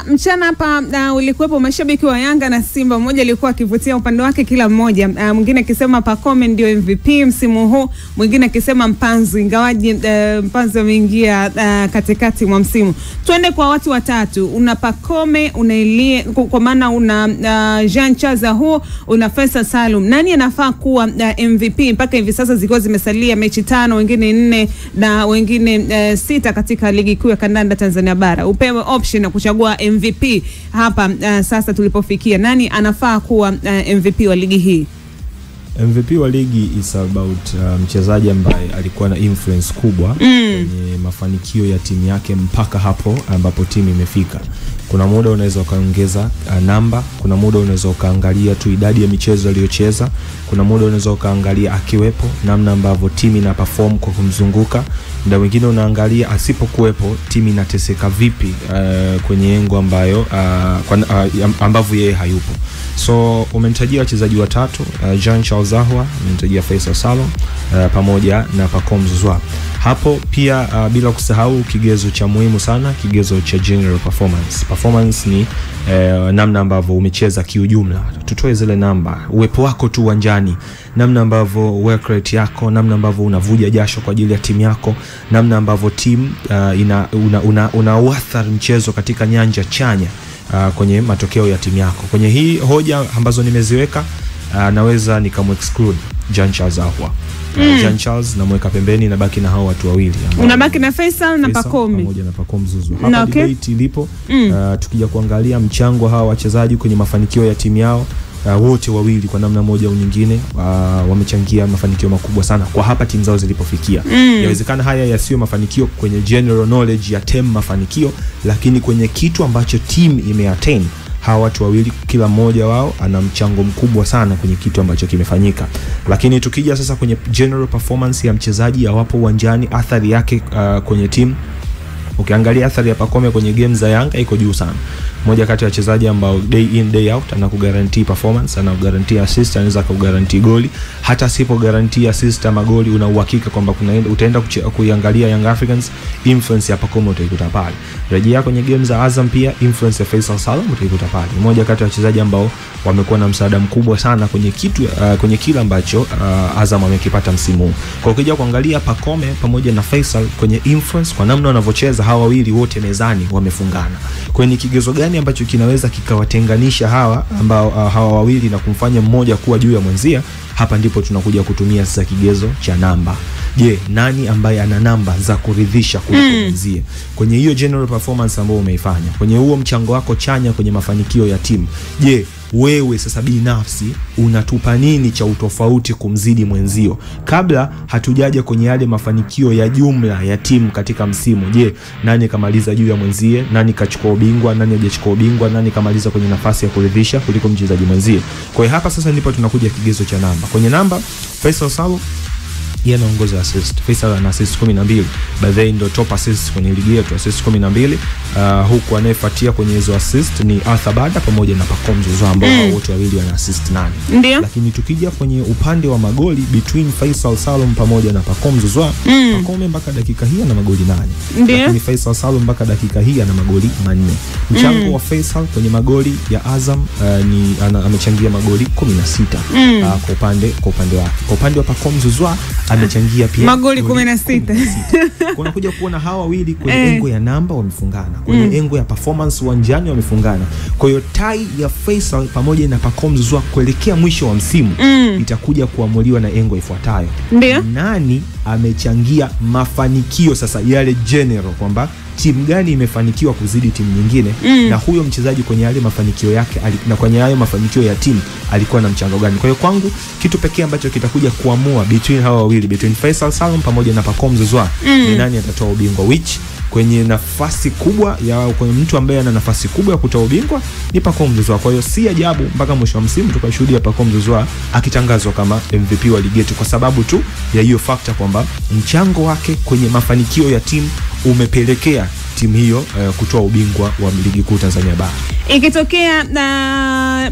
mchana hapa ulikuwepo mashabiki wa Yanga na Simba, mmoja alikuwa akivutia upande wake kila mmoja. Mwingine akisema Pacome ndio MVP msimu huu, mwingine akisema Mpanzu, ingawaje Mpanzu ameingia katikati mwa msimu. Twende kwa watu watatu. Una Pacome, una Elie, kwa maana una Jean Charles Ahoua, una Faisal Salum. Nani anafaa kuwa MVP mpaka hivi sasa zikiwa zimesalia mechi 5, wengine 4 na wengine 6 katika ligi kuu ya kandanda Tanzania bara? Upewe option ya kuchagua MVP hapa sasa tulipofikia. Nani anafaa kuwa MVP wa ligi hii? MVP wa ligi is about mchezaji ambaye alikuwa na influence kubwa kwenye mafanikio ya timu yake mpaka hapo ambapo timu imefika. Kuna muda unaweza ukaongeza namba, kuna muda unaweza ukaangalia tu idadi ya michezo aliyocheza, kuna muda unaweza ukaangalia akiwepo namna ambavyo timu ina perform kwa kumzunguka, na wengine unaangalia asipokuwepo timu inateseka vipi kwenye engo ambayo ambavyo yeye hayupo. So umenitajia wachezaji watatu, Jean Charles Ahoua, umenitajia Faisal Salum pamoja na Pacome Zouzoua. Hapo pia bila kusahau kigezo cha muhimu sana, kigezo cha general performance. Performance ni namna ambavyo umecheza kiujumla. Tutoe zile namba, uwepo wako tu uwanjani, namna ambavyo work rate yako, namna ambavyo unavuja jasho kwa ajili ya timu yako, namna ambavyo timu unauathiri mchezo katika nyanja chanya kwenye matokeo ya timu yako. Kwenye hii hoja ambazo nimeziweka, naweza nikamexclude Jean Charles Ahoua. Jean Charles namweka pembeni, na baki na hao watu wawili. Unabaki na Faisal na Pacome pamoja na Pacome Zouzoua. Hapa debate ilipo, tukija kuangalia mchango hawa wachezaji kwenye mafanikio ya timu yao, wote wawili kwa namna moja au nyingine wamechangia mafanikio makubwa sana kwa hapa timu zao zilipofikia. Inawezekana haya yasiyo mafanikio kwenye general knowledge ya team mafanikio, lakini kwenye kitu ambacho team imeattain, hawa watu wawili kila mmoja wao ana mchango mkubwa sana kwenye kitu ambacho kimefanyika. Lakini tukija sasa kwenye general performance ya mchezaji awapo uwanjani, athari yake kwenye team, ukiangalia athari ya Pacome kwenye game za Yanga iko juu sana. Moja kati ya wachezaji ambao day in day out anakuguarantee performance, anakuguarantee assist, anaweza kuguarantee goli. Hata sipo guarantee assist ama goli, una uhakika kwamba utaenda kuiangalia Young Africans, influence ya Pacome utaikuta pale. Rejea kwenye game za Azam pia, influence ya Faisal Salum utaikuta pale. Moja kati ya wachezaji ambao wamekuwa na msaada mkubwa sana kwenye kitu kwenye kila ambacho Azam amekipata msimu huu. Kwa ukija kuangalia Pacome pamoja na Faisal kwenye influence, kwa namna wanavyocheza hawa wawili wote mezani wamefungana. Kwa ni kigezo gani ambacho kinaweza kikawatenganisha hawa wawili na kumfanya mmoja kuwa juu ya mwenzia? Hapa ndipo tunakuja kutumia sasa kigezo cha namba. Je, nani ambaye ana namba za kuridhisha kuliko mwenzie kwenye hiyo general performance ambayo umeifanya, kwenye huo mchango wako chanya kwenye mafanikio ya timu? Je, wewe sasa binafsi unatupa nini cha utofauti kumzidi mwenzio? Kabla hatujaja kwenye yale mafanikio ya jumla ya timu katika msimu, je, nani kamaliza juu ya mwenzie, nani kachukua ubingwa, nani hajachukua ubingwa, nani kamaliza kwenye nafasi ya kuridhisha kuliko mchezaji mwenzie? Kwa hiyo hapa sasa ndipo tunakuja kigezo cha namba. Kwenye namba, Faisal Salum yeye anaongoza assist. Faisal ana assist 12. Baadaye ndo top assist kwenye ligi yetu, assist 12. Huku anayefuatia kwenye hizo assist ni Arthur Bada pamoja na Pacome Zouzoua ambao wote wawili wana assist 8. Lakini tukija kwenye upande wa magoli between Faisal Salum pamoja na Pacome Zouzoua, Pacome mpaka dakika hii ana magoli 8. Lakini Faisal Salum mpaka dakika hii ana magoli 4. Mchango wa Faisal kwenye magoli ya Azam amechangia magoli 16 kwa upande wake. Kwa upande wa Pacome Zouzoua amechangia pia magoli 16. Kuna kuja kuona hawa wawili kwenye engo ya namba wamefungana, kwenye engo ya performance uwanjani wamefungana. Kwa hiyo tai ya Faisal pamoja na Pacome Zouzoua kuelekea mwisho wa msimu itakuja kuamuliwa na engo ifuatayo. Nani amechangia mafanikio sasa yale general, kwamba timu gani imefanikiwa kuzidi timu nyingine, na huyo mchezaji kwenye yale mafanikio yake na kwenye hayo mafanikio ya timu alikuwa na mchango gani? Kwa hiyo kwangu kitu pekee ambacho kitakuja kuamua between hawa wawili, between Faisal Salum pamoja na Pacome Zouzoua, ni nani atatoa ubingwa. Which kwenye nafasi kubwa ya kwenye mtu ambaye ana nafasi kubwa ya kutoa ubingwa ni Pacome Zouzoua. Kwa hiyo si ajabu mpaka mwisho wa msimu tukashuhudia Pacome Zouzoua akitangazwa kama MVP wa ligi yetu, kwa sababu tu ya hiyo factor kwamba mchango wake kwenye mafanikio ya timu umepelekea timu hiyo kutoa ubingwa wa ligi kuu Tanzania bara. Ikitokea na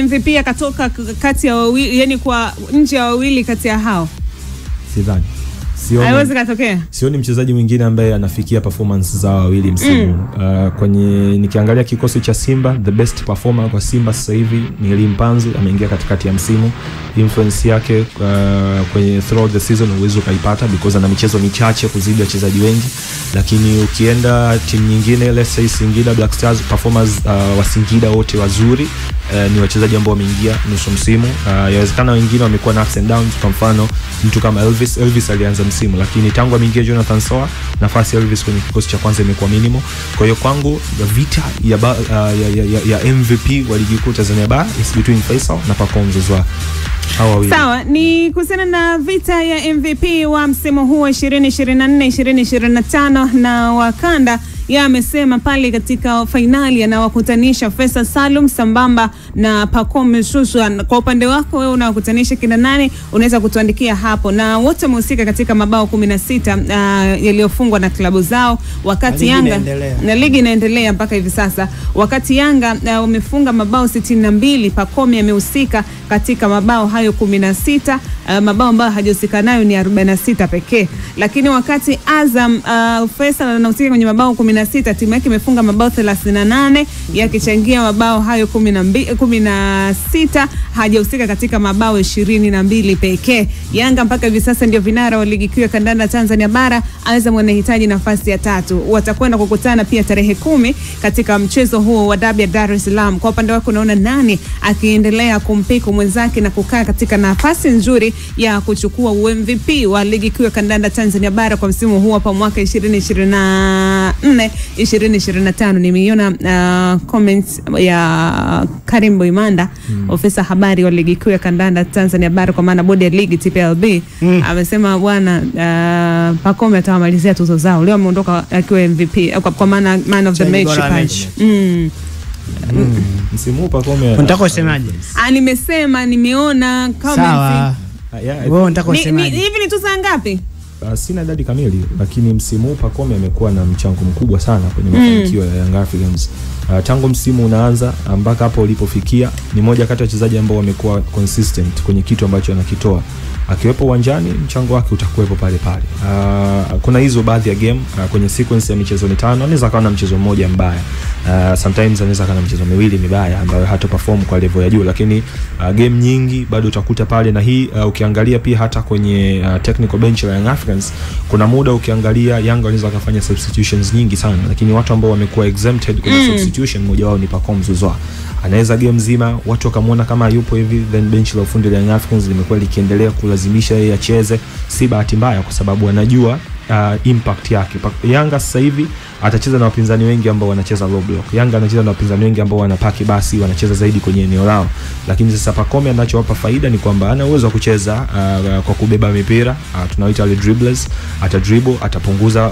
MVP akatoka kati ya wawili, yani kwa nje ya wawili kati ya hao, sidhani haiwezi katokea. Sioni mchezaji mwingine ambaye anafikia performance za wawili msimu. Kwenye nikiangalia kikosi cha Simba, the best performer kwa Simba sasa hivi ni Elie Mpanzu, ameingia katikati ya msimu. Influence yake kwenye throughout the season uwezo kaipata because ana michezo michache kuzidi wachezaji wengi. Lakini ukienda timu nyingine, let's say Singida Black Stars, performers wa Singida wote wazuri. Ni wachezaji ambao wameingia nusu msimu. Yawezekana wengine wamekuwa na ups and downs. Kwa mfano mtu kama Elvis alianza msimu, lakini tangu ameingia Jonathan Soa, nafasi ya Elvis kwenye kikosi cha kwanza imekuwa minimum. Kwa hiyo kwangu vita ya MVP wa ligi kuu Tanzania Bara is between Faisal na Pacome Zouzoua. Sawa, ni kuhusiana na vita ya MVP wa msimu huu 2024-2025 na wakanda. Yeye amesema pale katika finali anawakutanisha Faisal Salum sambamba na Pacome Zouzoua. Kwa upande wako wewe unawakutanisha kina nani? Unaweza kutuandikia hapo. Na wote wamehusika katika mabao 16 yaliyofungwa na klabu zao, wakati Yanga na ligi inaendelea mpaka hivi sasa. Wakati Yanga wamefunga mabao 62, Pacome amehusika katika mabao hayo 16. Mabao ambayo hajahusika nayo ni 46 pekee. Lakini wakati Azam Faisal anahusika kwenye mabao 16, timu yake imefunga mabao 38 yakichangia mabao hayo 16, hajahusika katika mabao 22 pekee. Yanga mpaka hivi sasa ndio vinara wa ligi kuu ya kandanda Tanzania Bara. Azam wanahitaji nafasi ya 3. Watakwenda kukutana pia tarehe 10 katika mchezo huo wa Dabi ya Dar es Salaam. Kwa upande wako unaona nani akiendelea kumpiku mwenzake na kukaa katika nafasi nzuri ya kuchukua MVP wa ligi kuu ya kandanda Tanzania Bara kwa msimu huu hapa mwaka 2024-2025? Nimeiona comments ya Karim Boimanda, ofisa habari wa ligi kuu ya kandanda Tanzania Bara kwa maana bodi ya ligi TPLB. Amesema bwana Pacome atawamalizia tuzo zao. Leo ameondoka akiwa MVP kwa maana man of the match. Msimu huu Pacome unataka usemaje? Nimesema nimeona comments. Wewe unataka usemaje? Hivi ni tuzo ngapi? Sina idadi kamili, lakini msimu huu Pacome amekuwa na mchango mkubwa sana kwenye mafanikio ya Young Africans. Tangu msimu unaanza mpaka hapo ulipofikia, ni moja kati ya wachezaji ambao wamekuwa consistent kwenye kitu ambacho anakitoa. Akiwepo uwanjani, mchango wake utakuwepo pale pale. Kuna hizo baadhi ya game kwenye sequence ya michezo 5, anaweza kawa na mchezo mmoja mbaya. Sometimes anaweza kawa na mchezo miwili mibaya ambayo hata perform kwa level ya juu, lakini game nyingi bado utakuta pale. Na hii ukiangalia pia hata kwenye technical bench la Young Africans, kuna muda ukiangalia Yanga wanaweza kufanya substitutions nyingi sana, lakini watu ambao wamekuwa exempted kwenye substitution, mmoja wao ni Pacome Zouzoua. Anaweza game nzima watu wakamwona kama yupo hivi, then bench la ufundi la Young Africans limekuwa likiendelea kulazimisha yeye acheze. Si bahati mbaya, kwa sababu anajua impact yake. Yanga sasa hivi atacheza na wapinzani wengi ambao wanacheza low block. Yanga anacheza na wapinzani wengi ambao wanapaki basi, wanacheza zaidi kwenye eneo lao. Lakini sasa Pacome anachowapa faida ni kwamba ana uwezo wa kucheza kwa kubeba mipira, tunaoita wale dribblers. Ata dribble, atapunguza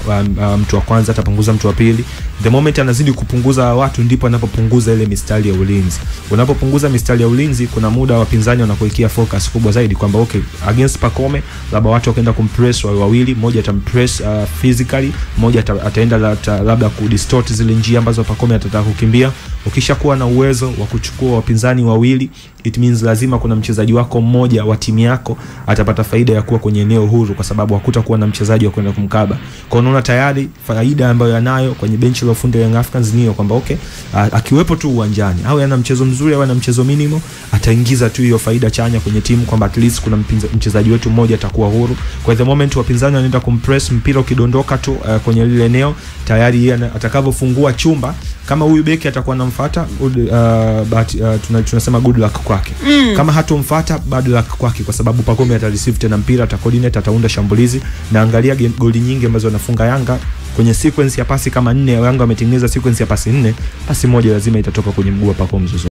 mtu wa kwanza, atapunguza mtu wa pili. The moment anazidi kupunguza watu, ndipo anapopunguza ile mistari ya ulinzi. Unapopunguza mistari ya ulinzi, kuna muda wapinzani wanakuwekea focus kubwa zaidi kwamba okay, against Pacome labda watu wakaenda kumpress wawili, mmoja atampress physically, mmoja ataenda labda kudistort zile njia ambazo Pacome atataka kukimbia. Ukishakuwa na uwezo wa kuchukua wapinzani wawili, it means lazima kuna mchezaji wako mmoja wa timu yako atapata faida ya kuwa kwenye eneo huru, kwa sababu hakutakuwa na mchezaji wa kwenda kumkaba. Kwa unaona tayari faida ambayo yanayo kwenye bench la ufundi Young Africans ni kwamba okay, akiwepo tu uwanjani au ana mchezo mzuri au ana mchezo minimum, ataingiza tu hiyo faida chanya kwenye timu kwamba at least kuna mchezaji wetu mmoja atakuwa huru. Kwa the moment wapinzani wanaenda kumpress, mpira ukidondoka tu kwenye lile eneo, tayari yeye atakavofungua chumba, kama huyu beki atakuwa anamfuata, tunasema good luck kwake. Kama hatomfuata, bad luck kwake, kwa sababu Pacome atareceive tena mpira, atacoordinate, ataunda shambulizi. Na angalia goli nyingi ambazo wanafunga Yanga kwenye sequence ya pasi kama 4, Yanga wametengeneza sequence ya pasi 4, pasi moja lazima itatoka kwenye mguu wa Pacome Zouzoua.